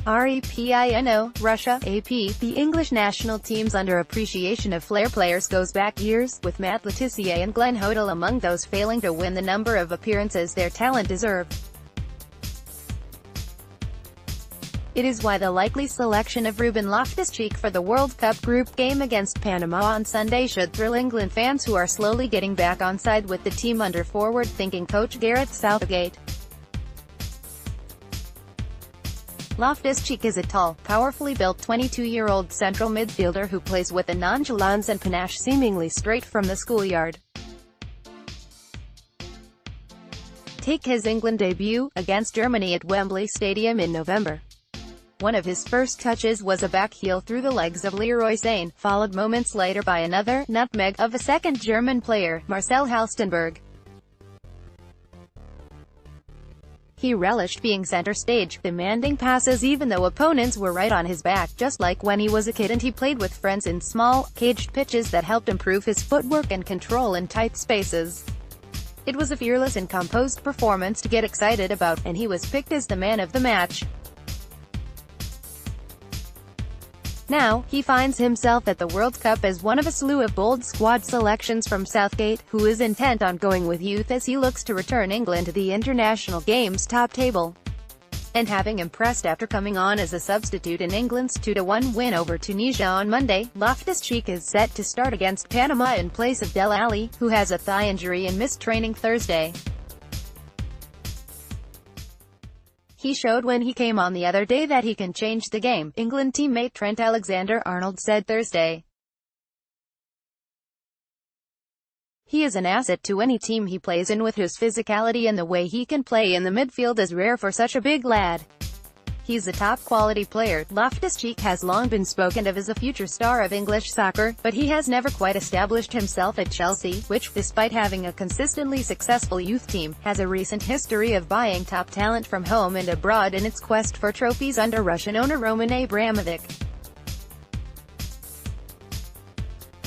REPINO, Russia, AP, the English national team's underappreciation of flair players goes back years, with Matt Tissier and Glenn Hoddle among those failing to win the number of appearances their talent deserved. It is why the likely selection of Ruben Loftus-Cheek for the World Cup group game against Panama on Sunday should thrill England fans who are slowly getting back on side with the team under forward-thinking coach Gareth Southgate. Loftus-Cheek is a tall, powerfully built 22-year-old central midfielder who plays with a nonchalance and panache seemingly straight from the schoolyard. Take his England debut, against Germany at Wembley Stadium in November. One of his first touches was a back heel through the legs of Leroy Sane, followed moments later by another nutmeg of a second German player, Marcel Halstenberg. He relished being center stage, demanding passes even though opponents were right on his back, just like when he was a kid and he played with friends in small, caged pitches that helped improve his footwork and control in tight spaces. It was a fearless and composed performance to get excited about, and he was picked as the man of the match. Now, he finds himself at the World Cup as one of a slew of bold squad selections from Southgate, who is intent on going with youth as he looks to return England to the international games top table. And having impressed after coming on as a substitute in England's 2-1 win over Tunisia on Monday, Loftus-Cheek is set to start against Panama in place of Dele Alli, who has a thigh injury and missed training Thursday. He showed when he came on the other day that he can change the game, England teammate Trent Alexander-Arnold said Thursday. He is an asset to any team he plays in with his physicality, and the way he can play in the midfield is rare for such a big lad. He's a top-quality player. Loftus-Cheek has long been spoken of as a future star of English soccer, but he has never quite established himself at Chelsea, which, despite having a consistently successful youth team, has a recent history of buying top talent from home and abroad in its quest for trophies under Russian owner Roman Abramovich.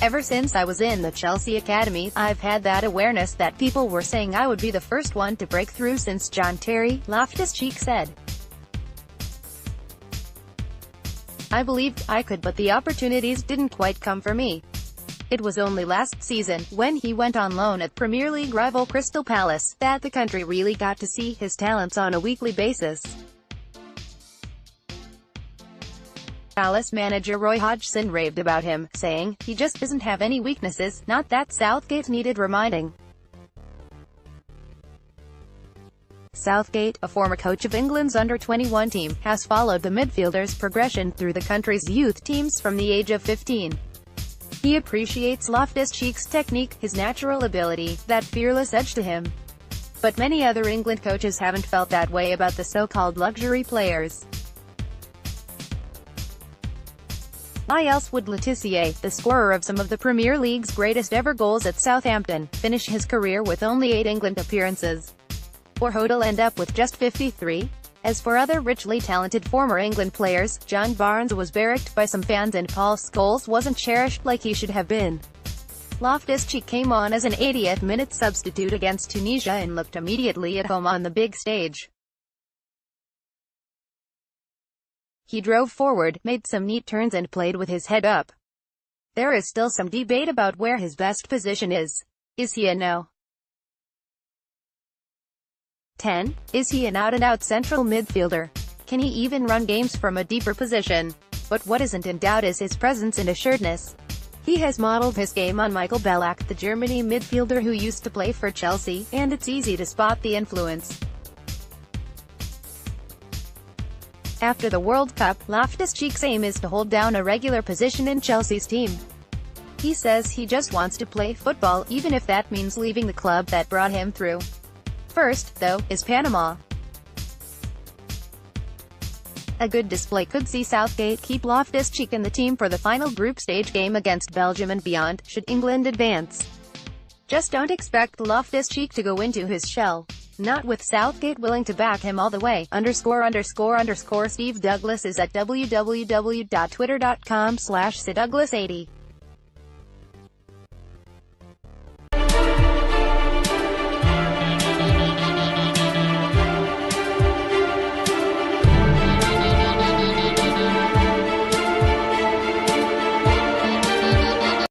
Ever since I was in the Chelsea academy, I've had that awareness that people were saying I would be the first one to break through since John Terry, Loftus-Cheek said. I believed I could, but the opportunities didn't quite come for me. It was only last season, when he went on loan at Premier League rival Crystal Palace, that the country really got to see his talents on a weekly basis. Palace manager Roy Hodgson raved about him, saying, "He just doesn't have any weaknesses." Not that Southgate needed reminding. Southgate, a former coach of England's under-21 team, has followed the midfielder's progression through the country's youth teams from the age of 15. He appreciates Loftus-Cheek's technique, his natural ability, that fearless edge to him. But many other England coaches haven't felt that way about the so-called luxury players. Why else would Tissier, the scorer of some of the Premier League's greatest ever goals at Southampton, finish his career with only 8 England appearances? Or Hoddle end up with just 53? As for other richly talented former England players, John Barnes was barracked by some fans and Paul Scholes wasn't cherished like he should have been. Loftus-Cheek came on as an 80th-minute substitute against Tunisia and looked immediately at home on the big stage. He drove forward, made some neat turns and played with his head up. There is still some debate about where his best position is. Is he a no. 10? Is he an out-and-out central midfielder? Can he even run games from a deeper position? But what isn't in doubt is his presence and assuredness. He has modeled his game on Michael Ballack, the Germany midfielder who used to play for Chelsea, and it's easy to spot the influence. After the World Cup, Loftus-Cheek's aim is to hold down a regular position in Chelsea's team. He says he just wants to play football, even if that means leaving the club that brought him through. First, though, is Panama. A good display could see Southgate keep Loftus-Cheek in the team for the final group stage game against Belgium and beyond, should England advance. Just don't expect Loftus-Cheek to go into his shell. Not with Southgate willing to back him all the way. _____. Steve Douglas is at www.twitter.com/SirDouglas80.